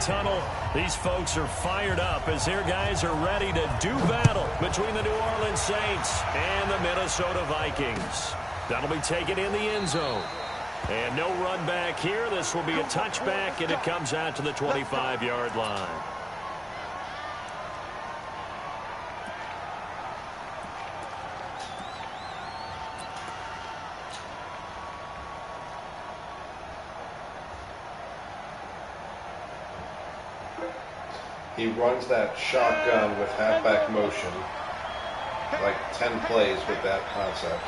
tunnel. These folks are fired up as their guys are ready to do battle between the New Orleans Saints and the Minnesota Vikings. That'll be taken in the end zone. And no run back here. This will be a touchback, and it comes out to the 25-yard line. He runs that shotgun with halfback motion, like 10 plays with that concept.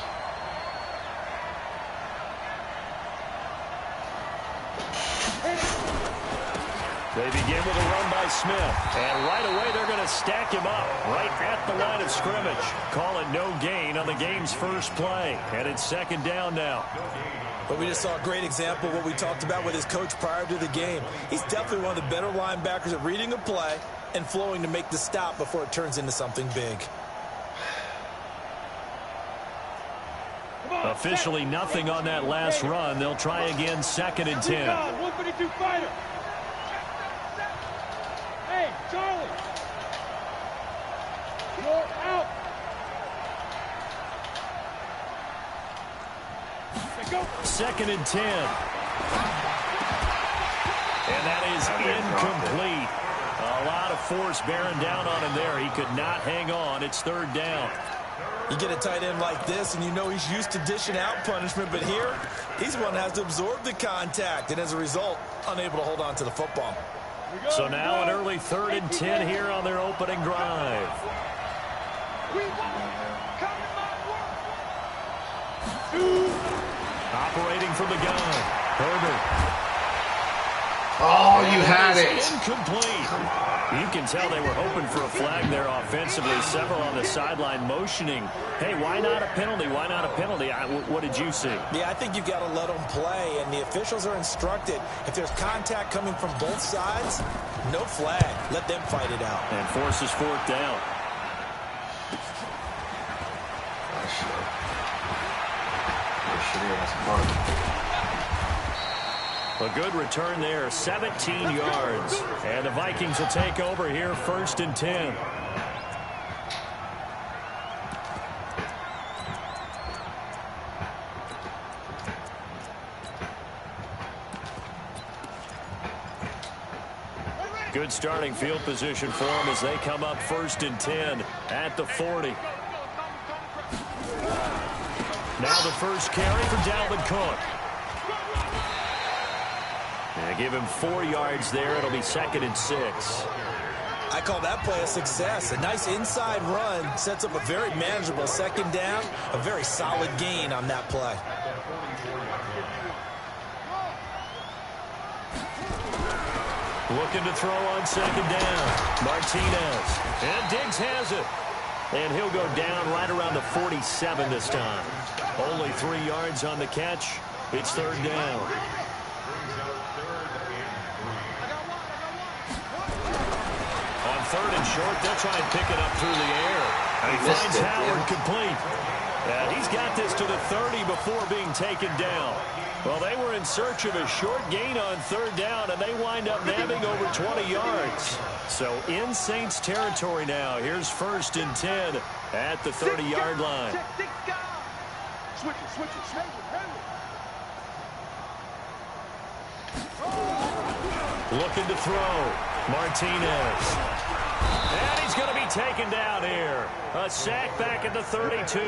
They begin with a run by Smith, and right away they're going to stack him up right at the line of scrimmage. Call it no gain on the game's first play, and it's second down now. But we just saw a great example of what we talked about with his coach prior to the game. He's definitely one of the better linebackers at reading a play and flowing to make the stop before it turns into something big. Officially nothing on that last run. They'll try again, second and 10. 152 fighter. Hey, Charlie. You're out. Second and 10. And that is incomplete. A lot of force bearing down on him there. He could not hang on. It's third down. You get a tight end like this, and you know he's used to dishing out punishment, but here, he's the one that has to absorb the contact, and as a result, unable to hold on to the football. So now an early third and 10 here on their opening drive. Operating from the gun, Herbert. Oh, you had it. Incomplete. You can tell they were hoping for a flag there offensively. Several on the sideline motioning. Hey, why not a penalty? Why not a penalty? What did you see? Yeah, I think you've got to let them play, and the officials are instructed. If there's contact coming from both sides, no flag. Let them fight it out. And forces fourth down. A good return there, 17 yards. And the Vikings will take over here, first and 10. Good starting field position for them as they come up first and 10 at the 40. Now the first carry for Dalvin Cook. And give him 4 yards there. It'll be second and 6. I call that play a success. A nice inside run sets up a very manageable second down. A very solid gain on that play. Looking to throw on second down. Martinez. And Diggs has it. And he'll go down right around the 47 this time. Only 3 yards on the catch. It's third down. On third and short, they'll try and pick it up through the air. He finds Howard complete. And he's got this to the 30 before being taken down. Well, they were in search of a short gain on third down, and they wind up nabbing over 20 yards. So in Saints territory now. Here's first and 10 at the 30-yard line. Looking to throw. Martinez. And he's going to be taken down here. A sack back at the 32.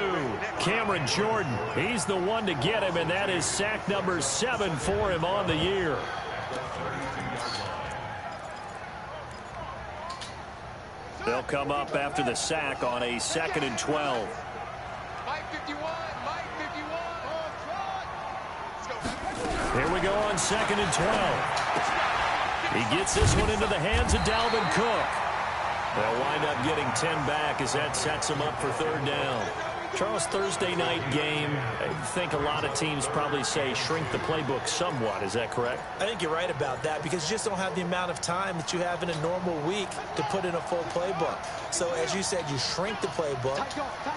Cameron Jordan, he's the one to get him, and that is sack number 7 for him on the year. They'll come up after the sack on a second and 12. Here we go on second and 12. He gets this one into the hands of Dalvin Cook. They'll wind up getting 10 back as that sets them up for third down. Charles, Thursday night game, I think a lot of teams probably say shrink the playbook somewhat. Is that correct? I think you're right about that because you just don't have the amount of time that you have in a normal week to put in a full playbook. So as you said, you shrink the playbook,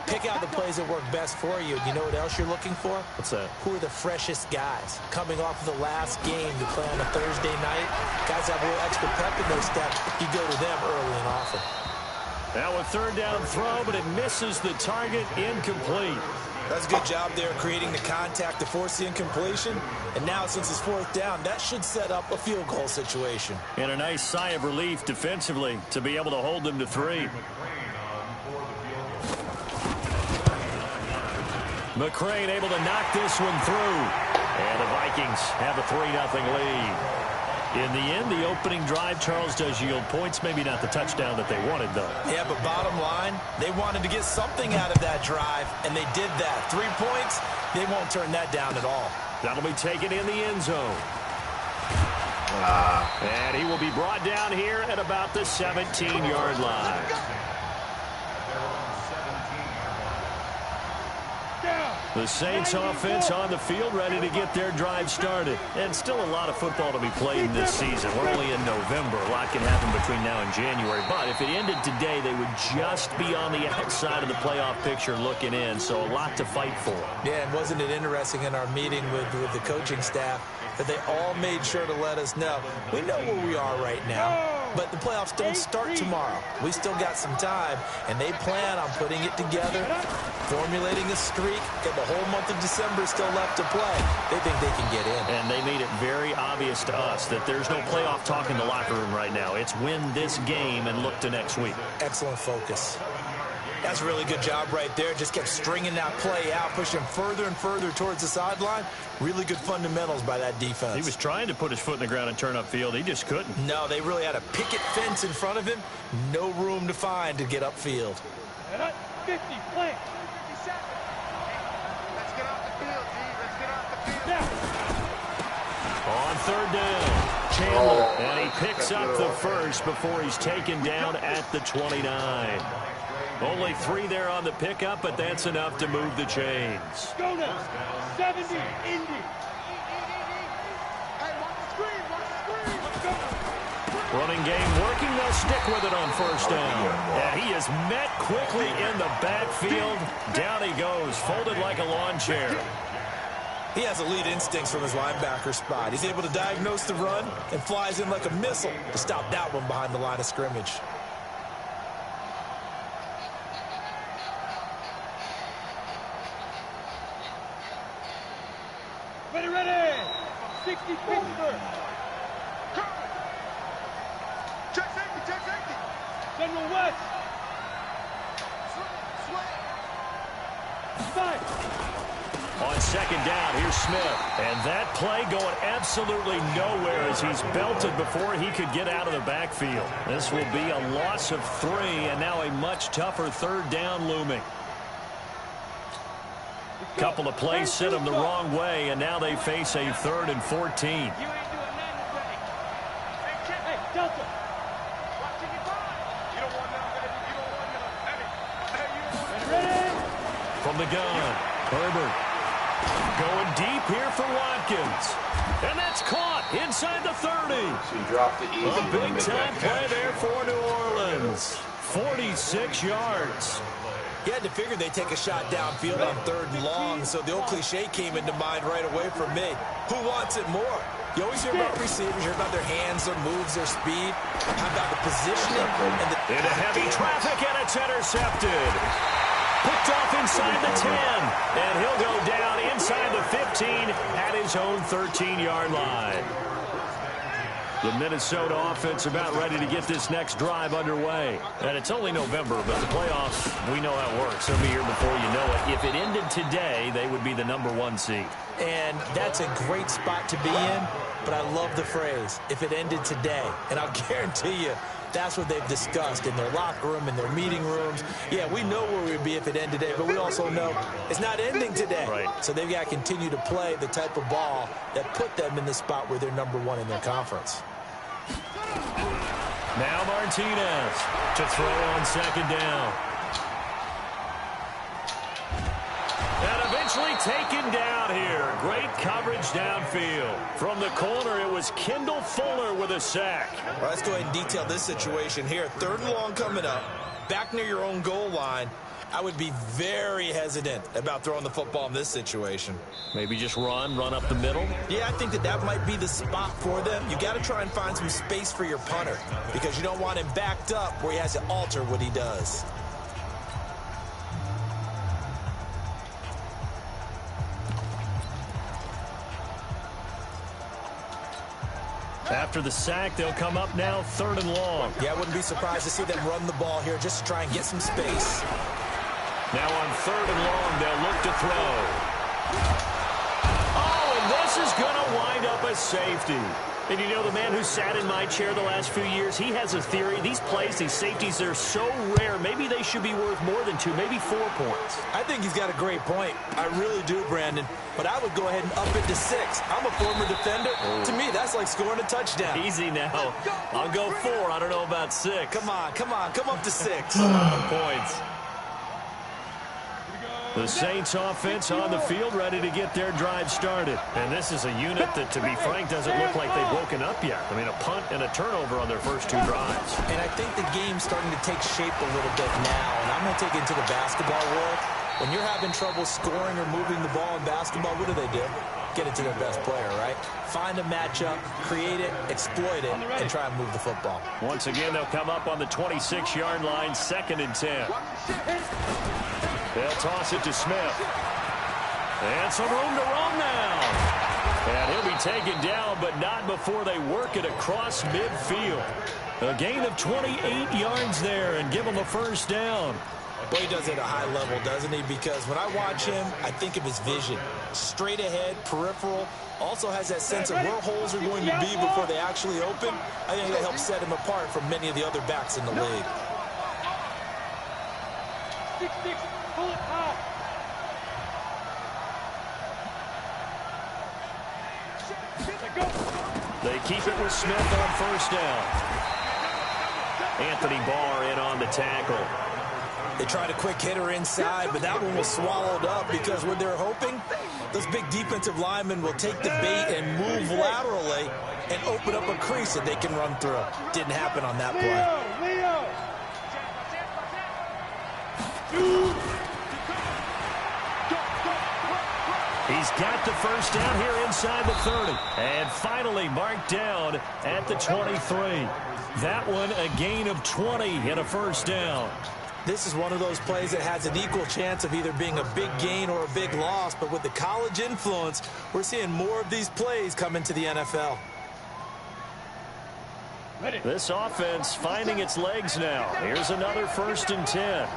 pick out the plays that work best for you. You know what else you're looking for? What's that? Who are the freshest guys coming off of the last game to play on a Thursday night? Guys have a little extra pep in their step. You go to them early and often. Now a third down throw, but it misses the target, incomplete. That's a good job there creating the contact to force the incompletion. And now since it's fourth down, that should set up a field goal situation. And a nice sigh of relief defensively to be able to hold them to 3. McCrane able to knock this one through. And the Vikings have a 3-0 lead. In the end, the opening drive, Charles, does yield points. Maybe not the touchdown that they wanted, though. Yeah, but bottom line, they wanted to get something out of that drive, and they did that. 3 points, they won't turn that down at all. That'll be taken in the end zone. And he will be brought down here at about the 17-yard line. The Saints offense on the field ready to get their drive started. And still a lot of football to be played in this season. We're only in November. A lot can happen between now and January. But if it ended today, they would just be on the outside of the playoff picture looking in. So a lot to fight for. Yeah, and wasn't it interesting in our meeting with the coaching staff that they all made sure to let us know. We know where we are right now, but the playoffs don't start tomorrow. We still got some time, and they plan on putting it together, formulating a streak, and the whole month of December still left to play. They think they can get in. And they made it very obvious to us that there's no playoff talk in the locker room right now. It's win this game and look to next week. Excellent focus. That's a really good job right there. Just kept stringing that play out, pushing further and further towards the sideline. Really good fundamentals by that defense. He was trying to put his foot in the ground and turn upfield. He just couldn't. No, they really had a picket fence in front of him. No room to find to get upfield. 50, play. Let's get off the field, G. Let's get off the field. On third down, Chandler. And he picks up the first before he's taken down at the 29. Only 3 there on the pickup, but that's enough to move the chains. Go now. 70, Indy. Hey, watch the screen, watch the screen. Let's go. Running game working. They'll stick with it on first down. And he is met quickly in the backfield. Down he goes, folded like a lawn chair. He has elite instincts from his linebacker spot. He's able to diagnose the run and flies in like a missile to stop that one behind the line of scrimmage. Ready. 60, Pittsburgh. Check safety. General West. Sweat. 5. On second down, here's Smith. And that play going absolutely nowhere as he's belted before he could get out of the backfield. This will be a loss of 3, and now a much tougher third down looming. Couple of plays sent them the wrong way, and now they face a 3rd and 14. You ain't doing nothing today. Hey, Delta. Watching you fine. You don't want nothing, baby. You don't want nothing. Hey, you don't want nothing. Ready. From the gun, Herbert going deep here for Watkins. And that's caught inside the 30. So he dropped it easy. A big-time play there for New Orleans. 46 yards. You had to figure they'd take a shot downfield on 3rd and long, so the old cliche came into mind right away for me. Who wants it more? You always hear about receivers, you hear about their hands, their moves, their speed. How about the positioning? And Into heavy traffic, and it's intercepted. Picked off inside the 10, and he'll go down inside the 15 at his own 13-yard line. The Minnesota offense about ready to get this next drive underway. And it's only November, but the playoffs, we know how it works. They'll be here before you know it. If it ended today, they would be the #1 seed. And that's a great spot to be in, but I love the phrase, if it ended today. And I'll guarantee you, that's what they've discussed in their locker room, in their meeting rooms. Yeah, we know where we'd be if it ended today, but we also know it's not ending today. Right. So they've got to continue to play the type of ball that put them in the spot where they're #1 in their conference. Now Martinez to throw on second down. Nicely taken down here. Great coverage downfield. From the corner, it was Kendall Fuller with a sack. Well, let's go ahead and detail this situation here. 3rd and long coming up, back near your own goal line. I would be very hesitant about throwing the football in this situation. Maybe just run up the middle? Yeah, I think that might be the spot for them. You got to try and find some space for your punter because you don't want him backed up where he has to alter what he does. After the sack, they'll come up now 3rd and long. Yeah, I wouldn't be surprised to see them run the ball here just to try and get some space. Now on 3rd and long, they'll look to throw. Oh, and this is going to wind up a safety. And you know, the man who sat in my chair the last few years, he has a theory. These plays, these safeties, they're so rare. Maybe they should be worth more than 2, maybe 4 points. I think he's got a great point. I really do, Brandon. But I would go ahead and up it to 6. I'm a former defender. Oh. To me, that's like scoring a touchdown. Easy now. I'll go 4. I don't know about 6. Come on. Come up to 6. Points. The Saints offense on the field, ready to get their drive started. And this is a unit that, to be frank, doesn't look like they've woken up yet. I mean, a punt and a turnover on their first 2 drives. And I think the game's starting to take shape a little bit now. And I'm going to take it to the basketball world. When you're having trouble scoring or moving the ball in basketball, what do? Get it to their best player, right? Find a matchup, create it, exploit it, and try and move the football. Once again, they'll come up on the 26-yard line, 2nd and 10. They'll toss it to Smith. And some room to run now. And he'll be taken down, but not before they work it across midfield. A gain of 28 yards there and give him a 1st down. Well, he does it at a high level, doesn't he? Because when I watch him, I think of his vision. Straight ahead, peripheral. Also has that sense of where holes are going to be before they actually open. I think that helps set him apart from many of the other backs in the league. Pull it high. They keep it with Smith on 1st down. Anthony Barr in on the tackle. They tried a quick hitter inside, but that one was swallowed up because what they're hoping, those big defensive linemen will take the bait and move laterally and open up a crease that they can run through. Didn't happen on that play. He's got the 1st down here inside the 30. And finally marked down at the 23. That one a gain of 20 and a 1st down. This is one of those plays that has an equal chance of either being a big gain or a big loss. But with the college influence, we're seeing more of these plays come into the NFL. This offense finding its legs now. Here's another 1st and 10.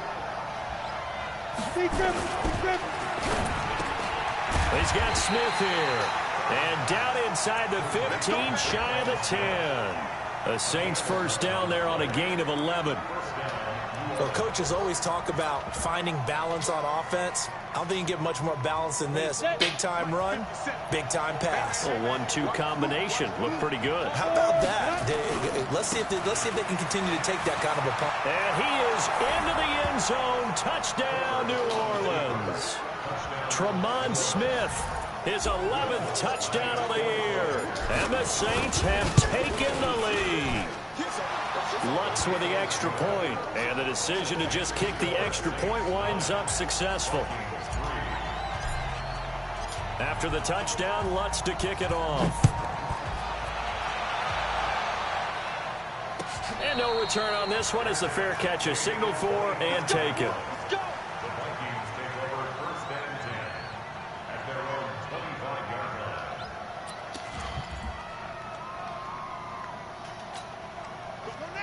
He's got Smith here. And down inside the 15, shy of the 10. The Saints 1st down there on a gain of 11. Well, coaches always talk about finding balance on offense. I don't think you get much more balance than this. Big-time run, big-time pass. A 1-2 combination. Looked pretty good. How about that? Let's see if they can continue to take that kind of a punt. And he is into the end zone. Touchdown, New Orleans. Tremont Smith, his 11th touchdown of the year. And the Saints have taken the lead. Lutz with the extra point, and the decision to just kick the extra point winds up successful. After the touchdown, Lutz to kick it off. And no return on this one as the fair catch is signaled for and taken.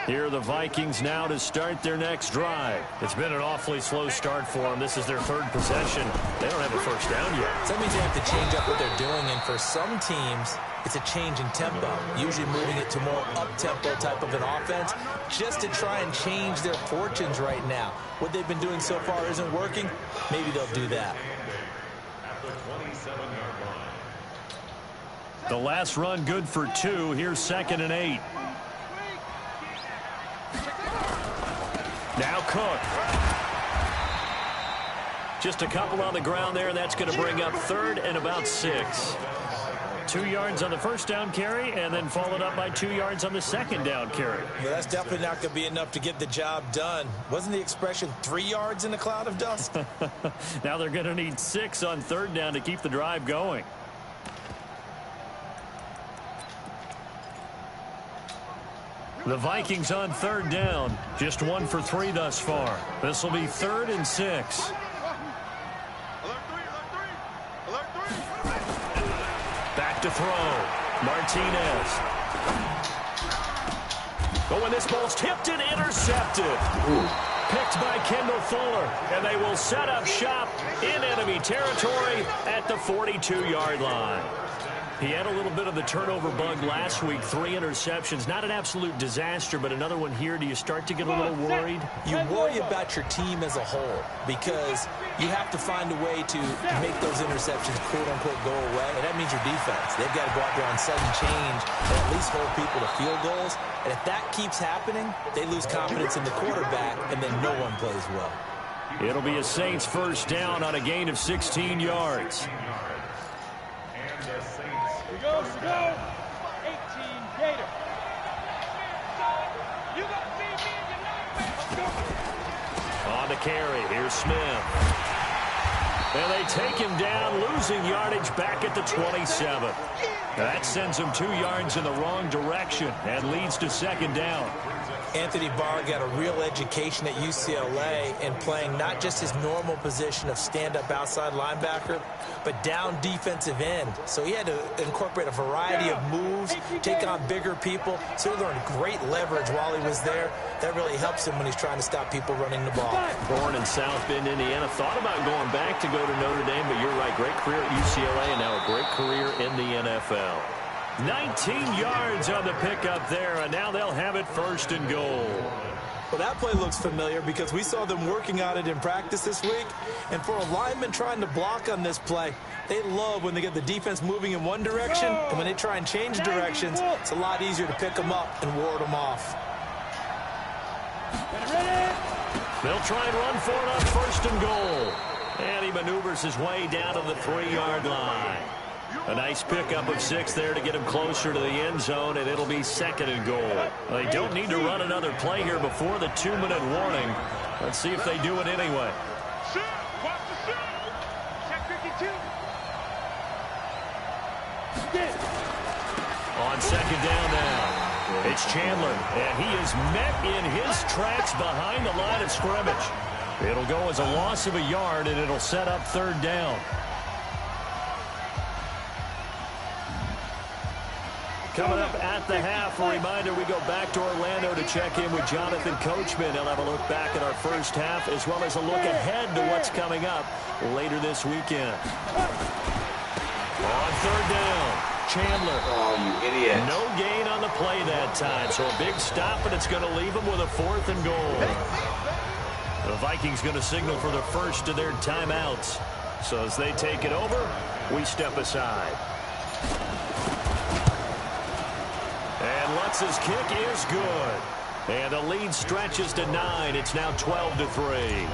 Here are the Vikings now to start their next drive. It's been an awfully slow start for them. This is their 3rd possession. They don't have a 1st down yet. So that means they have to change up what they're doing, and for some teams, it's a change in tempo, usually moving it to more up-tempo type of an offense, just to try and change their fortunes right now. What they've been doing so far isn't working. Maybe they'll do that. The last run good for 2. Here's 2nd and 8. Now Cook. Just a couple on the ground there, and that's going to bring up 3rd and about 6. 2 yards on the first down carry, and then followed up by 2 yards on the second down carry. Well, that's definitely not going to be enough to get the job done. Wasn't the expression 3 yards in a cloud of dust? Now they're going to need 6 on 3rd down to keep the drive going. The Vikings on 3rd down. Just 1 for 3 thus far. This will be 3rd and 6. Back to throw. Martinez. Oh, and this ball's tipped and intercepted. Picked by Kendall Fuller. And they will set up shop in enemy territory at the 42-yard line. He had a little bit of the turnover bug last week, 3 interceptions. Not an absolute disaster, but another one here. Do you start to get a little worried? You worry about your team as a whole because you have to find a way to make those interceptions, quote-unquote, go away. And that means your defense. They've got to go out there on sudden change and at least hold people to field goals. And if that keeps happening, they lose confidence in the quarterback, and then no one plays well. It'll be a Saints first down on a gain of 16 yards. Go, 18 Gator. You gonna see me in your nightmare. Let's go. On the carry, here's Smith. And they take him down, losing yardage back at the 27. That sends him 2 yards in the wrong direction and leads to 2nd down. Anthony Barr got a real education at UCLA in playing not just his normal position of stand-up outside linebacker, but down defensive end. So he had to incorporate a variety of moves, take on bigger people. So he learned great leverage while he was there. That really helps him when he's trying to stop people running the ball. Born in South Bend, Indiana. Thought about going back to go to Notre Dame, but you're right. Great career at UCLA and now a great career in the NFL. 19 yards on the pickup there, and now they'll have it 1st and goal. Well, that play looks familiar because we saw them working on it in practice this week. And for a lineman trying to block on this play, they love when they get the defense moving in one direction, and when they try and change directions, it's a lot easier to pick them up and ward them off. They'll try and run for it on 1st and goal. And he maneuvers his way down to the 3-yard line. A nice pickup of 6 there to get him closer to the end zone, and it'll be 2nd and goal. They don't need to run another play here before the 2-minute warning. Let's see if they do it anyway. Watch the shoot. Check 52. On 2nd down now, it's Chandler, and he is met in his tracks behind the line of scrimmage. It'll go as a loss of a yard, and it'll set up 3rd down. Coming up at the half, a reminder, we go back to Orlando to check in with Jonathan Coachman. He'll have a look back at our first half as well as a look ahead to what's coming up later this weekend. On 3rd down, Chandler. Oh, you idiot. No gain on the play that time, so a big stop, and it's going to leave him with a 4th and goal. The Vikings going to signal for the first of their timeouts. So as they take it over, we step aside. And Lutz's kick is good. And the lead stretches to 9. It's now 12-3.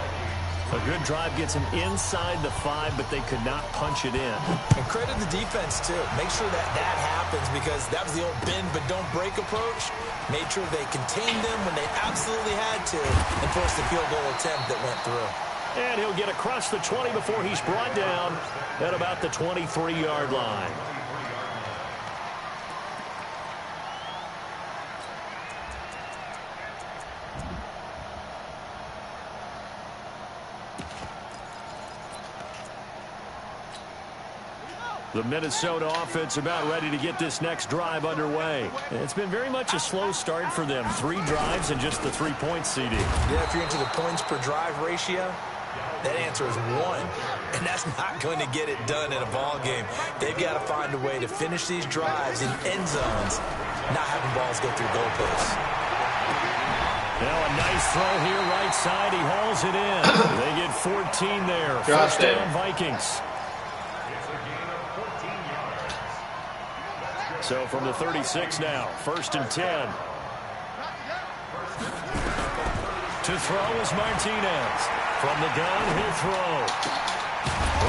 A good drive gets him inside the 5, but they could not punch it in. And credit the defense, too. Make sure that happens because that was the old bend but don't break approach. Made sure they contained them when they absolutely had to and forced the field goal attempt that went through. And he'll get across the 20 before he's brought down at about the 23-yard line. The Minnesota offense about ready to get this next drive underway. It's been very much a slow start for them. 3 drives and just the 3-point CD. Yeah, if you're into the points per drive ratio, that answer is 1. And that's not going to get it done in a ball game. They've got to find a way to finish these drives in end zones, not having balls go through goalposts. Now a nice throw here right side. He hauls it in. They get 14 there. First down Vikings. So from the 36 now, 1st and 10. To throw is Martinez. From the gun, he'll throw.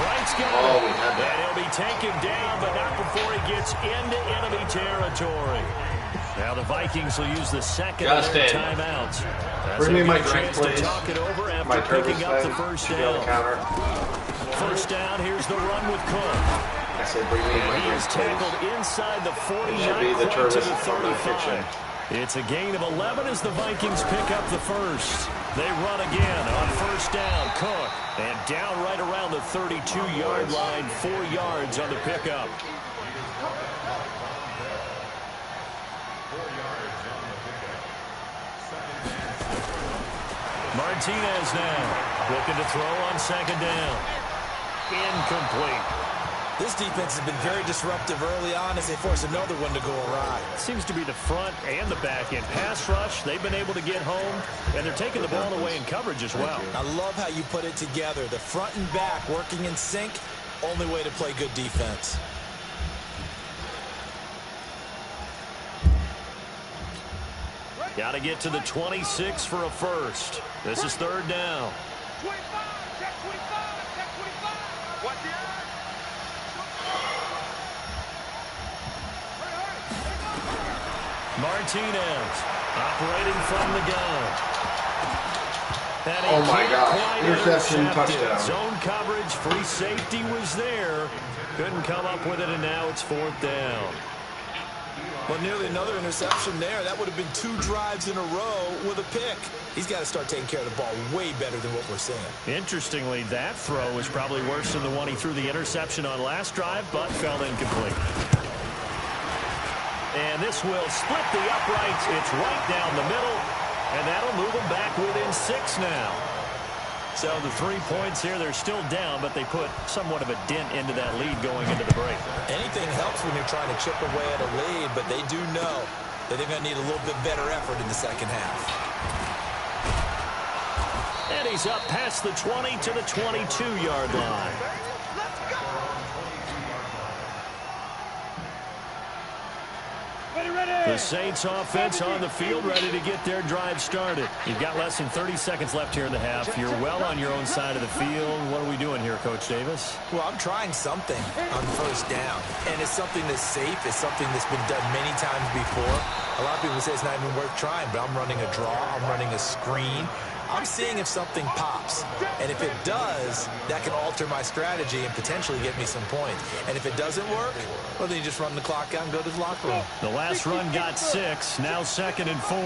Right's got it. And he'll be taken down, but not before he gets into enemy territory. Now the Vikings will use the second of their timeouts. Bring me my drink, chance please. to talk it over after My picking up the thing first should be on the down. counter. First down, here's the run with Cook. I said bring me my He drink, is please. tackled inside the 40, Should be the quite to Turvis the from the kitchen. 35. It's a gain of 11 as the Vikings pick up the first. They run again on first down. Cook. And down right around the 32-yard line, 4 yards on the pickup. Martinez now looking to throw on second down. Incomplete. This defense has been very disruptive early on as they force another one to go awry. Seems to be the front and the back end. Pass rush, they've been able to get home, and they're taking the ball away in coverage as well. I love how you put it together. The front and back working in sync, only way to play good defense. Got to get to the 26 for a first. This is third down. 25, check 25, check 25. Watch the eye. Martinez operating from the gun. And Oh my gosh. quite Interception, intercept it. touchdown. Zone coverage, free safety was there. Couldn't come up with it, and now it's fourth down. Well, nearly another interception there. That would have been 2 drives in a row with a pick. He's got to start taking care of the ball way better than what we're seeing. Interestingly, that throw was probably worse than the one he threw the interception on last drive, but fell incomplete. And this will split the uprights. It's right down the middle, and that'll move them back within 6 now. So the 3 points here, they're still down, but they put somewhat of a dent into that lead going into the break. Anything helps when you're trying to chip away at a lead, but they do know that they're going to need a little bit better effort in the second half. And he's up past the 20 to the 22-yard line. The Saints offense on the field, ready to get their drive started. You've got less than 30 seconds left here in the half. You're well on your own side of the field. What are we doing here, Coach Davis? Well, I'm trying something on first down, and it's something that's safe. It's something that's been done many times before. A lot of people say it's not even worth trying, but I'm running a draw. I'm running a screen. I'm seeing if something pops, and if it does, that can alter my strategy and potentially get me some points. And if it doesn't work, well, then you just run the clock out and go to the locker room. The last run got 6, now 2nd and 4.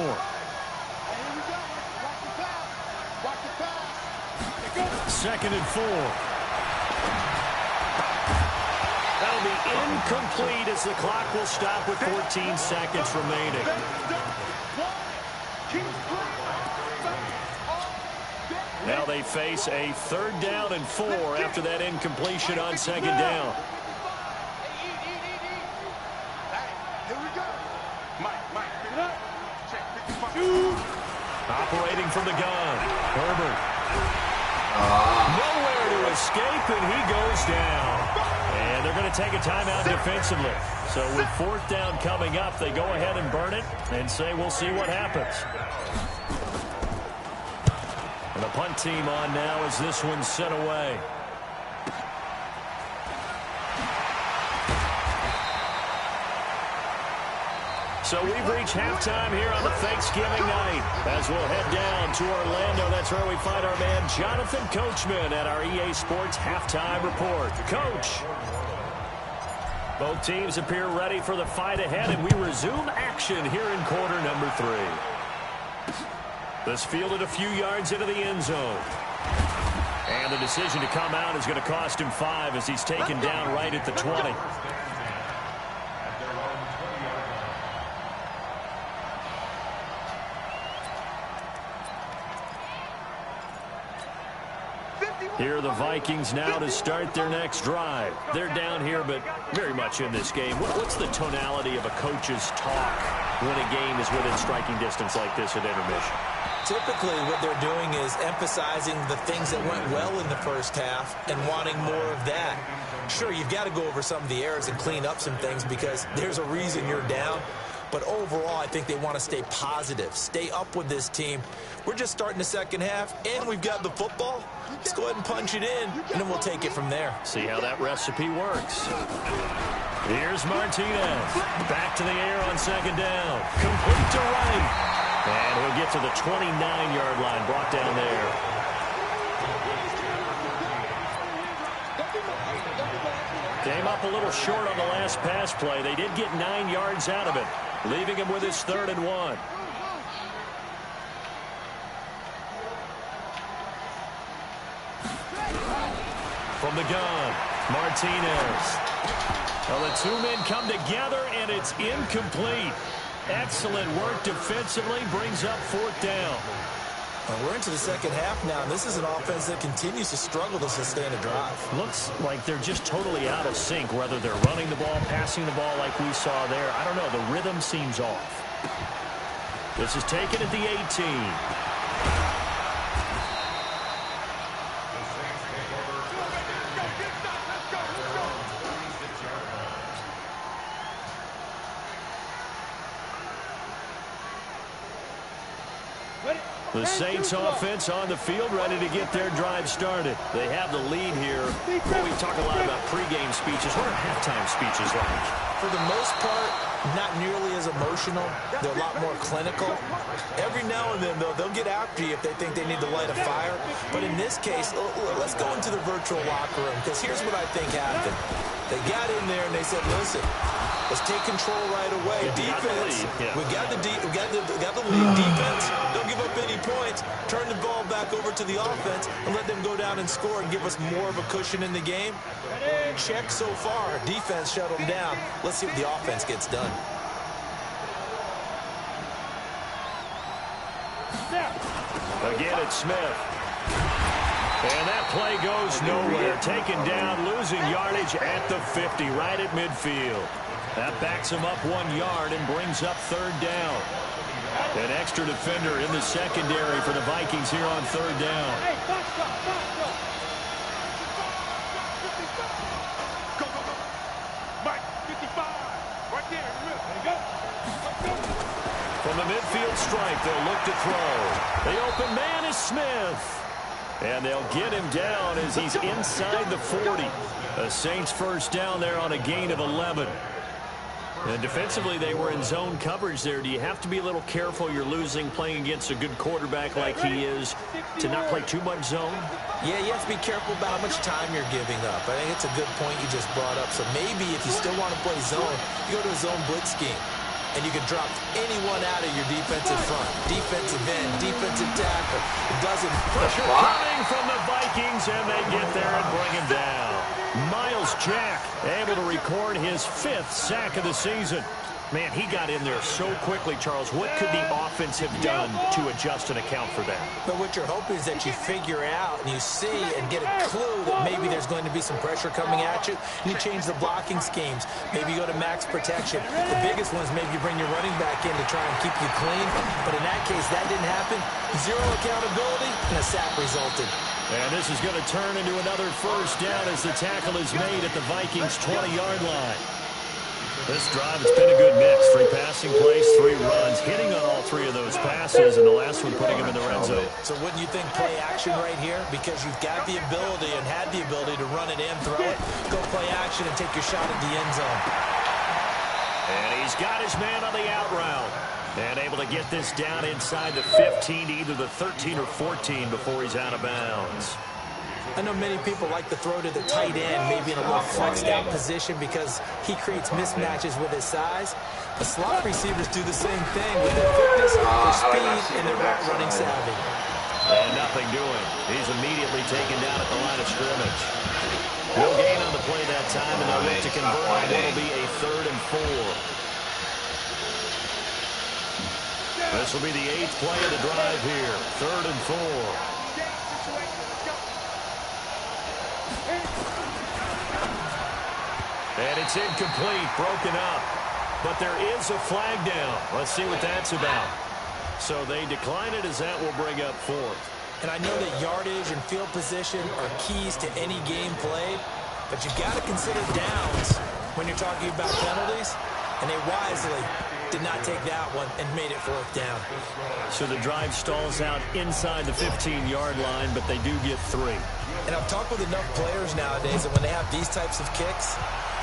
Second and 4. That'll be incomplete as the clock will stop with 14 seconds remaining. Now they face a 3rd down and 4 after that incompletion on 2nd down. Operating from the gun, Herbert. Nowhere to escape, and he goes down. And they're going to take a timeout defensively. So with 4th down coming up, they go ahead and burn it and say we'll see what happens. And the punt team on now as this one's sent away. So we've reached halftime here on the Thanksgiving night. As we'll head down to Orlando, that's where we find our man Jonathan Coachman at our EA Sports Halftime Report. Coach. Both teams appear ready for the fight ahead, and we resume action here in quarter number 3. This fielded a few yards into the end zone. And the decision to come out is going to cost him 5 as he's taken down right at the 20. Here are the Vikings now to start their next drive. They're down here, but very much in this game. What's the tonality of a coach's talk when a game is within striking distance like this at intermission? Typically, what they're doing is emphasizing the things that went well in the first half and wanting more of that. Sure, you've got to go over some of the errors and clean up some things because there's a reason you're down. But overall, I think they want to stay positive, stay up with this team. We're just starting the second half, and we've got the football. Let's go ahead and punch it in, and then we'll take it from there. See how that recipe works. Here's Martinez. Back to the air on second down. Complete to right. And he'll get to the 29-yard line, brought down there. Came up a little short on the last pass play. They did get 9 yards out of it, leaving him with his 3rd and 1. From the gun, Martinez. Well, the two men come together, and it's incomplete. Excellent work defensively, brings up 4th down. We're into the second half now, and this is an offense that continues to struggle to sustain a drive. Looks like they're just totally out of sync, whether they're running the ball, passing the ball like we saw there. I don't know. The rhythm seems off. This is taken at the 18. The Saints offense on the field, ready to get their drive started. They have the lead here. Well, we talk a lot about pregame speeches. What are halftime speeches like? For the most part, not nearly as emotional. They're a lot more clinical. Every now and then, though, they'll get after you if they think they need to light a fire. But in this case, let's go into the virtual locker room, because here's what I think happened. They got in there and they said, listen, let's take control right away. Defense, we got the lead. Defense, don't give up any points. Turn the ball back over to the offense and let them go down and score and give us more of a cushion in the game. Check so far. Defense shut them down. Let's see what the offense gets done. Again, it's Smith. And that play goes nowhere. Taken down, losing yardage at the 50, right at midfield. That backs him up 1 yard and brings up 3rd down. An extra defender in the secondary for the Vikings here on 3rd down. Go. Mike, 55. Right there. Go. From the midfield stripe, they'll look to throw. The open man is Smith. And they'll get him down as he's inside the 40. The Saints 1st down there on a gain of 11. And defensively, they were in zone coverage there. Do you have to be a little careful you're losing playing against a good quarterback like he is to not play too much zone? Yeah, you have to be careful about how much time you're giving up. I think it's a good point you just brought up. So maybe if you still want to play zone, you go to a zone blitz scheme. And you can drop anyone out of your defensive front. Defensive end, defensive tackle. It doesn't. Pressure coming from the Vikings, and they get there and bring him down. Myles Jack able to record his 5th sack of the season. Man, he got in there so quickly, Charles. What could the offense have done to adjust and account for that? But what you're hoping is that you figure out and you see and get a clue that maybe there's going to be some pressure coming at you, and you change the blocking schemes. Maybe you go to max protection. The biggest one is maybe you bring your running back in to try and keep you clean. But in that case, that didn't happen. Zero accountability, and a sack resulted. And this is going to turn into another 1st down as the tackle is made at the Vikings' 20-yard line. This drive, it's been a good mix. 3 passing plays, 3 runs, hitting on all 3 of those passes, and the last one putting him in the red zone. So wouldn't you think play action right here? Because you've got the ability and had the ability to run it in, throw it, go play action and take your shot at the end zone. And he's got his man on the out route. And able to get this down inside the 15 to either the 13 or 14 before he's out of bounds. I know many people like to throw to the tight end, maybe in a little flexed out position because he creates mismatches with his size. The slot receivers do the same thing with their quickness, their speed, and their route running savvy. And nothing doing. He's immediately taken down at the line of scrimmage. No gain on the play that time, and they'll look to convert. It'll be a 3rd and 4. This will be the 8th play of the drive here. 3rd and 4. And it's incomplete, broken up. But there is a flag down. Let's see what that's about. So they decline it as that will bring up 4th. And I know that yardage and field position are keys to any game played, but you got to consider downs when you're talking about penalties, and they wisely did not take that one and made it 4th down. So the drive stalls out inside the 15-yard line, but they do get 3. And I've talked with enough players nowadays that when they have these types of kicks,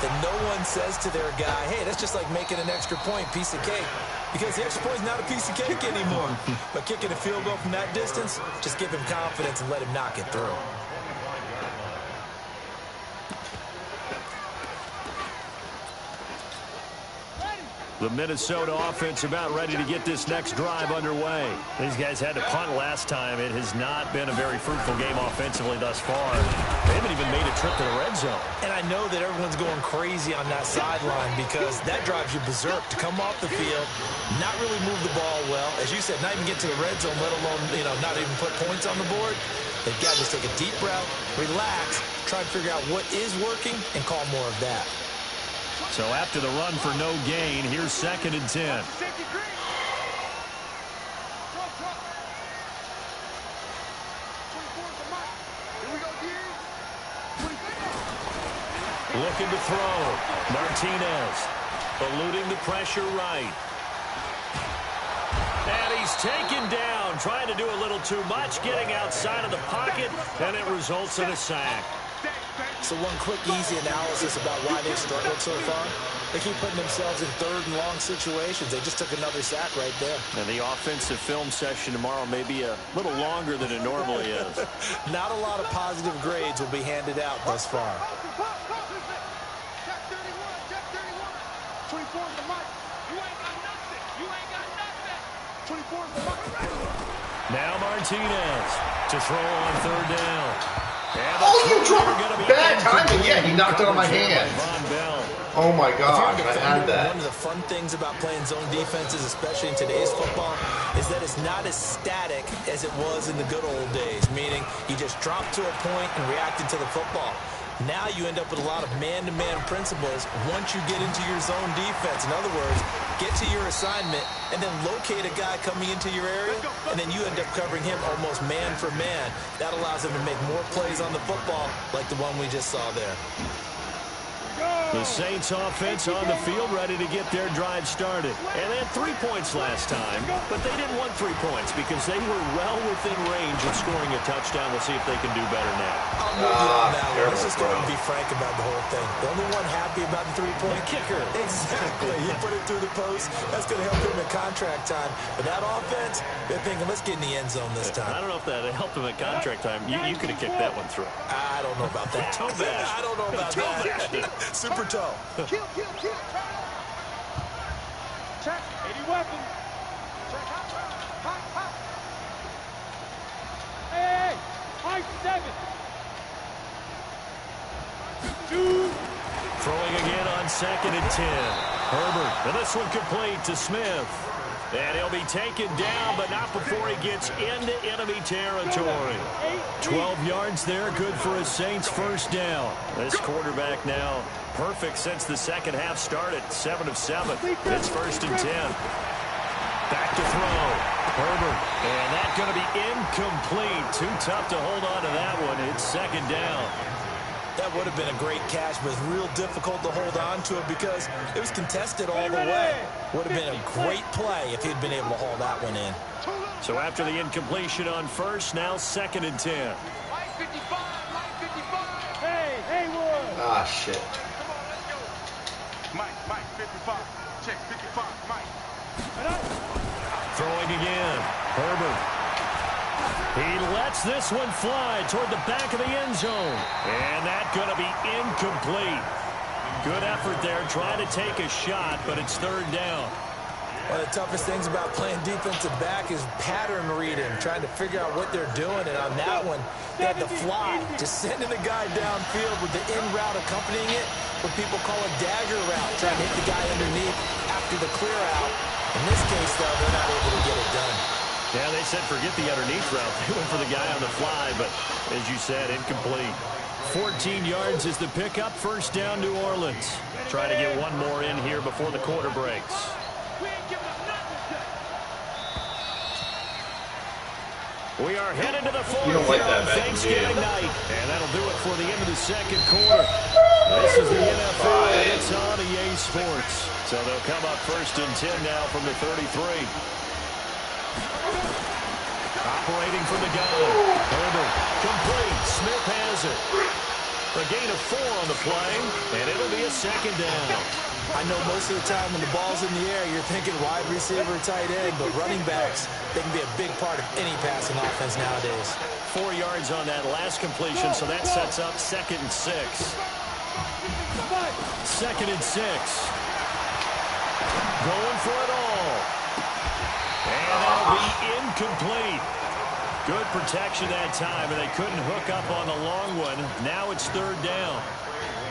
that no one says to their guy, hey, that's just like making an extra point, piece of cake. Because the extra point is not a piece of cake anymore. But kicking a field goal from that distance, just give him confidence and let him knock it through. The Minnesota offense about ready to get this next drive underway. These guys had to punt last time. It has not been a very fruitful game offensively thus far. They haven't even made a trip to the red zone. And I know that everyone's going crazy on that sideline because that drives you berserk to come off the field, not really move the ball well. As you said, not even get to the red zone, let alone, not even put points on the board. They've got to just take a deep breath, relax, try to figure out what is working, and call more of that. So after the run for no gain, here's 2nd and 10. Looking to throw. Martinez eluding the pressure right. And he's taken down, trying to do a little too much, getting outside of the pocket, and it results in a sack. So one quick, easy analysis about why they've struggled so far. They keep putting themselves in 3rd and long situations. They just took another sack right there. And the offensive film session tomorrow may be a little longer than it normally is. Not a lot of positive grades will be handed out thus far. Now Martinez to throw on 3rd down. Oh, you dropped bad timing. Yeah, he knocked it on my hand. Oh, my gosh, I had that. One of the fun things about playing zone defenses, especially in today's football, is that it's not as static as it was in the good old days, meaning you just dropped to a point and reacted to the football. Now you end up with a lot of man-to-man principles once you get into your zone defense. In other words, get to your assignment and then locate a guy coming into your area, and then you end up covering him almost man for man. That allows him to make more plays on the football like the one we just saw there. The Saints offense on the field ready to get their drive started. And they had 3 points last time, but they didn't want 3 points because they were well within range of scoring a touchdown. We'll see if they can do better now. I'm with you on that one. Let's just go and be frank about the whole thing. The only one happy about the 3-point kicker. Exactly. He put it through the post. That's going to help him in contract time. But that offense, they're thinking, let's get in the end zone this time. I don't know if that helped him at contract time. You could have kicked that one through. I don't know about that. Toe bash. I don't know about that. Super toe. Kill. Check. 80 weapons. Check. Hot. Hey. Mike 7. 2. Throwing again on 2nd and 10. Herbert. And this one complete to Smith. And he'll be taken down, but not before he gets into enemy territory. 12 yards there, good for a Saints 1st down. This quarterback now perfect since the second half started. 7 of 7. It's 1st and 10. Back to throw. Herbert. And that's going to be incomplete. Too tough to hold on to that one. It's 2nd down. That would have been a great catch, but it's real difficult to hold on to it because it was contested all the way. Would have been a great play if he'd been able to haul that one in. So after the incompletion on 1st, now 2nd and 10. Mike 55. Hey, Wood. Ah, shit. Come on, let's go. Mike 55. Check 55, Mike. Throwing again. Herbert. He lets this one fly toward the back of the end zone. And that's going to be incomplete. Good effort there, trying to take a shot, but it's 3rd down. One of the toughest things about playing defensive back is pattern reading, trying to figure out what they're doing. And on that one, they had the fly, just sending the guy downfield with the in route accompanying it, what people call a dagger route, trying to hit the guy underneath after the clear out. In this case, though, they're not able to get it done. Yeah, they said forget the underneath route. They went for the guy on the fly, but as you said, incomplete. 14 yards is the pickup. 1st down, New Orleans. Trying to get one more in here before the quarter breaks. We are headed to the 4th on Thanksgiving night. And that'll do it for the end of the 2nd quarter. This is the NFL, and it's on EA Sports. So they'll come up 1st and 10 now from the 33. Operating from the gun. Herbert, complete. Smith has it. A gain of 4 on the play, and it'll be a 2nd down. I know most of the time when the ball's in the air, you're thinking wide receiver, tight end, but running backs, they can be a big part of any passing offense nowadays. 4 yards on that last completion, so that sets up 2nd and 6. 2nd and 6. Going for it all. And that'll be incomplete. Good protection that time, and they couldn't hook up on the long one. Now it's 3rd down.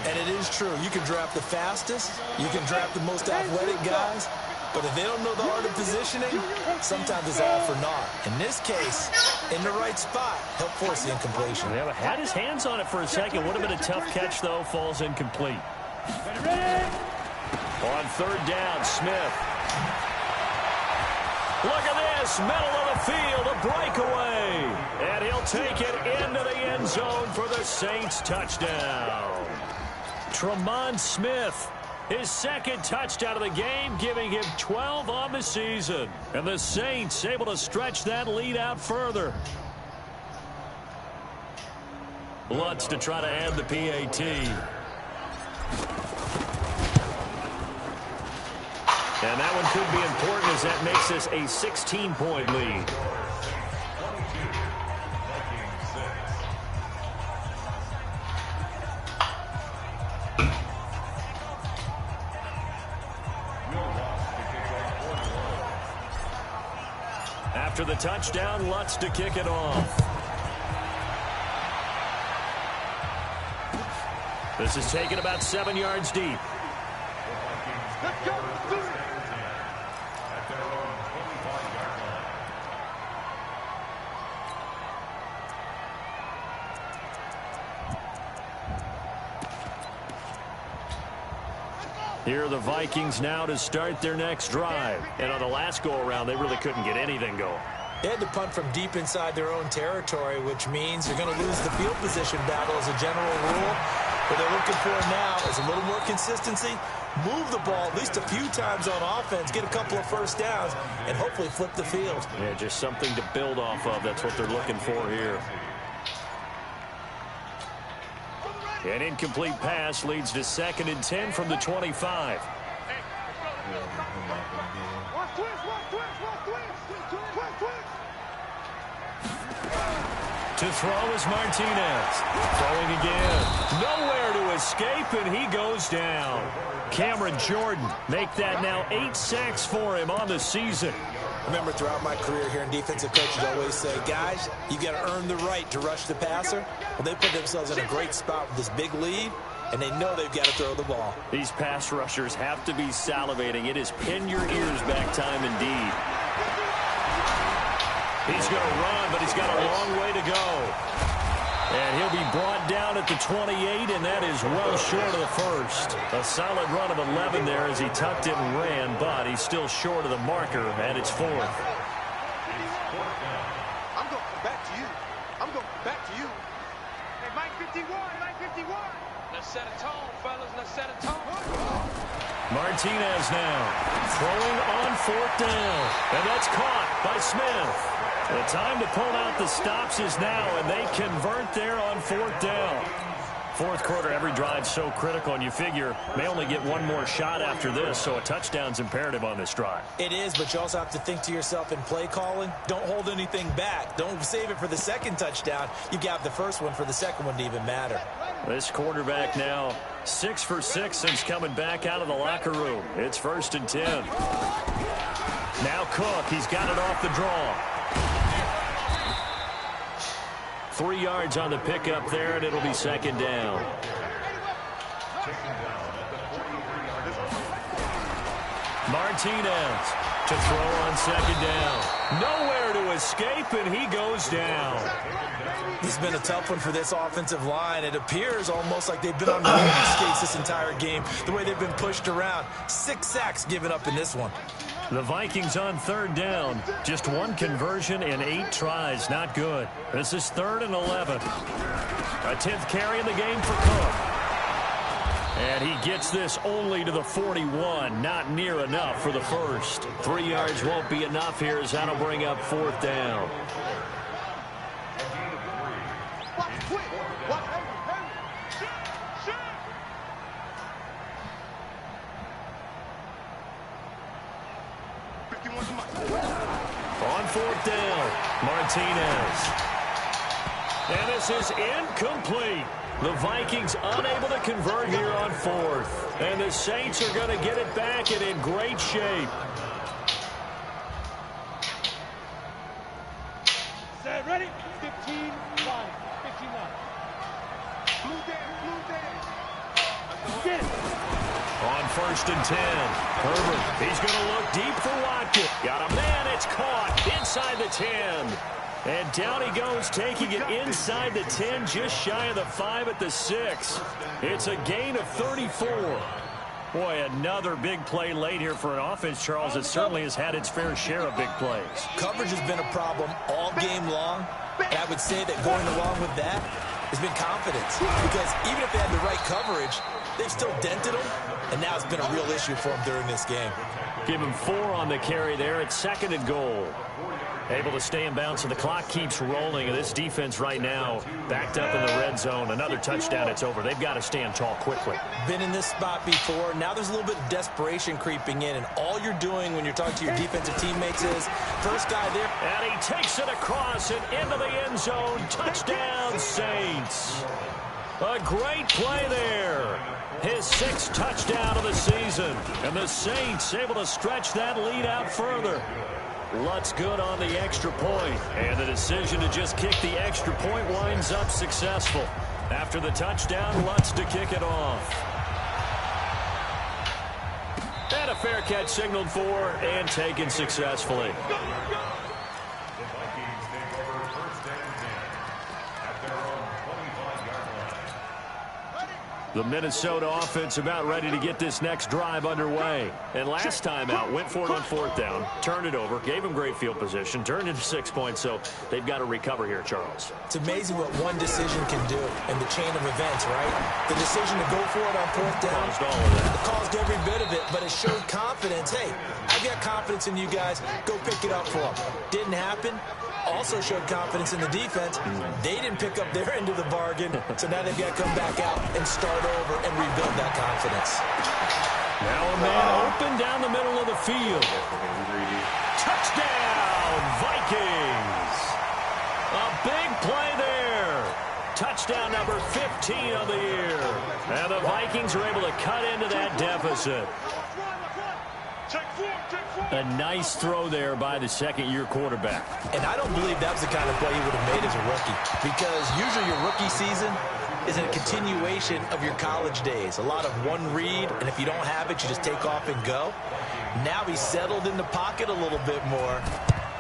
And it is true. You can draft the fastest. You can draft the most athletic guys. But if they don't know the art of positioning, sometimes it's all for naught. In this case, in the right spot, help force the incompletion. Yeah, had his hands on it for a second. Would have been a tough catch, though. Falls incomplete. On 3rd down, Smith. Look at this, middle of the field, a breakaway. And he'll take it into the end zone for the Saints touchdown. Tremont Smith, his 2nd touchdown of the game, giving him 12 on the season. And the Saints able to stretch that lead out further. Lutz to try to add the PAT. And that one could be important as that makes this a 16-point lead. After the touchdown, Lutz to kick it off. This is taken about 7 yards deep. Let's go. Here are the Vikings now to start their next drive. And on the last go-around, they really couldn't get anything going. They had to punt from deep inside their own territory, which means they're going to lose the field position battle as a general rule. What they're looking for now is a little more consistency, move the ball at least a few times on offense, get a couple of first downs, and hopefully flip the field. Yeah, just something to build off of. That's what they're looking for here. An incomplete pass leads to 2nd and 10 from the 25. To throw is Martinez. Throwing again. Nowhere to escape, and he goes down. Cameron Jordan make that now 8 sacks for him on the season. Remember, throughout my career here in defensive coaches always say, guys, you got to earn the right to rush the passer. Well, they put themselves in a great spot with this big lead, and they know they've got to throw the ball. These pass rushers have to be salivating. It is pin your ears back time indeed. He's going to run, but he's got a long way to go. And he'll be brought down at the 28, and that is well short of the first. A solid run of 11 there as he tucked it and ran, but he's still short of the marker, and it's 4th. I'm going back to you. I'm going back to you. Hey, Mike 51, Mike 51. Let's set a tone, fellas. Let's set a tone. Martinez now throwing on 4th down, and that's caught by Smith. The time to pull out the stops is now, and they convert there on 4th down. 4th quarter, every drive so critical, and you figure may only get one more shot after this, so a touchdown's imperative on this drive. It is, but you also have to think to yourself in play calling, don't hold anything back. Don't save it for the 2nd touchdown. You got the first one for the 2nd one to even matter. This quarterback now 6 for 6 since coming back out of the locker room. It's 1st and 10. Now Cook, he's got it off the draw. 3 yards on the pickup there, and it'll be 2nd down. Martinez to throw on 2nd down. Nowhere to escape, and he goes down. It's been a tough one for this offensive line. It appears almost like they've been on roller skates this entire game, the way they've been pushed around. 6 sacks given up in this one. The Vikings on 3rd down. Just one conversion in 8 tries. Not good. This is 3rd and 11. A 10th carry in the game for Cook. And he gets this only to the 41. Not near enough for the first. 3 yards won't be enough here as that'll bring up 4th down. On 4th down, Martinez. And this is incomplete. The Vikings unable to convert here on 4th. And the Saints are going to get it back and in great shape. Set, ready? 15 line. 15 line. Blue down. Get it. On 1st and 10, Herbert, he's going to look deep for Watkins. Got a man, it's caught inside the 10. And down he goes, taking it inside the 10, just shy of the 5 at the 6. It's a gain of 34. Boy, another big play late here for an offense, Charles, that certainly has had its fair share of big plays. Coverage has been a problem all game long, and I would say that going along with that has been confidence. Because even if they had the right coverage, they've still dented them, and now it's been a real issue for them during this game. Give him 4 on the carry there at 2nd and goal. Able to stay in bounds, and the clock keeps rolling. And this defense right now backed up in the red zone. Another touchdown, it's over. They've got to stand tall quickly. Been in this spot before. Now there's a little bit of desperation creeping in, and all you're doing when you're talking to your defensive teammates is first guy there. And he takes it across and into the end zone. Touchdown, Saints. A great play there. His 6th touchdown of the season. And the Saints able to stretch that lead out further. Lutz good on the extra point, and the decision to just kick the extra point winds up successful. After the touchdown, Lutz to kick it off. And a fair catch signaled for and taken successfully. The Minnesota offense about ready to get this next drive underway. And last time out, went for it on 4th down, turned it over, gave them great field position, turned into 6 points, so they've got to recover here, Charles. It's amazing what one decision can do in the chain of events, right? The decision to go for it on 4th down Caused all of that. It caused every bit of it, but it showed confidence. Hey, I've got confidence in you guys. Go pick it up for them. Didn't happen. Also showed confidence in the defense. They didn't pick up their end of the bargain, so now they've got to come back out and start over and rebuild that confidence. Now a man open down the middle of the field. Touchdown, Vikings. A big play there. Touchdown number 15 of the year. And the Vikings are able to cut into that deficit. A nice throw there by the 2nd-year quarterback. And I don't believe that was the kind of play he would have made as a rookie, because usually your rookie season is a continuation of your college days. A lot of one read, and if you don't have it, you just take off and go. Now he's settled in the pocket a little bit more,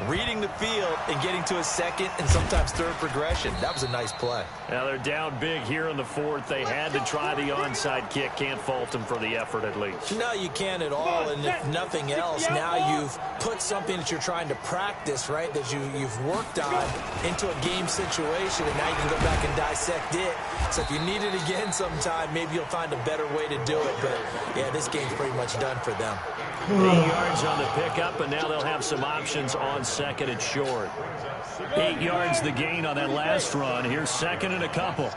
reading the field and getting to a 2nd and sometimes 3rd progression. That was a nice play. Now they're down big here in the 4th. They had to try the onside kick. Can't fault them for the effort at least. No, you can't at all. And if nothing else, now you've put something that you're trying to practice, right, that you've worked on into a game situation, and now you can go back and dissect it. So if you need it again sometime, maybe you'll find a better way to do it. But, yeah, this game's pretty much done for them. 8 yards on the pickup, and now they'll have some options on 2nd and short. 8 yards the gain on that last run. Here's 2nd and a couple.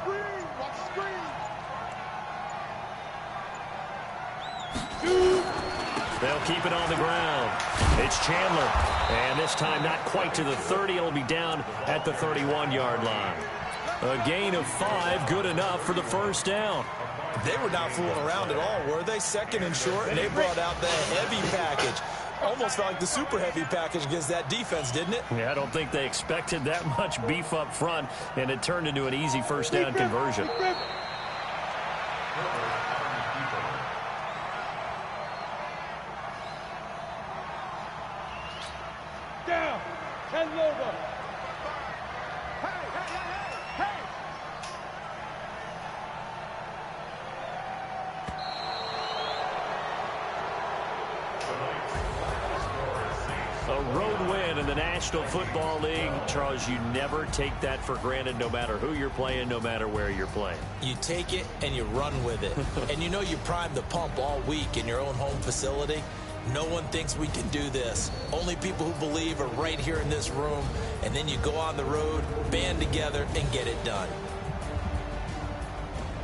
They'll keep it on the ground. It's Chandler, and this time not quite to the 30. It'll be down at the 31-yard line. A gain of 5, good enough for the 1st down. They were not fooling around at all, were they? 2nd and short, and they brought out the heavy package. Almost felt like the super heavy package against that defense, didn't it? Yeah, I don't think they expected that much beef up front, and it turned into an easy 1st down conversion. Down. 10 over. the National Football League, Charles, you never take that for granted no matter who you're playing, no matter where you're playing. You take it and you run with it. And you know you primed the pump all week in your own home facility. No one thinks we can do this. Only people who believe are right here in this room. And then you go on the road, band together, and get it done.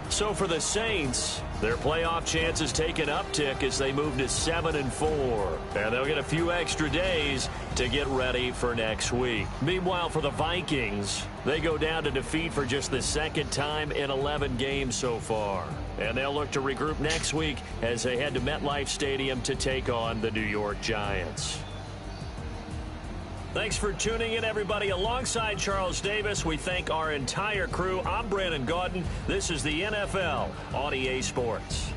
So for the Saints, their playoff chances take an uptick as they move to 7-4. And they'll get a few extra days to get ready for next week. Meanwhile, for the Vikings, they go down to defeat for just the second time in 11 games so far. And they'll look to regroup next week as they head to MetLife Stadium to take on the New York Giants. Thanks for tuning in, everybody. Alongside Charles Davis, we thank our entire crew. I'm Brandon Gaudin. This is the NFL on EA Sports.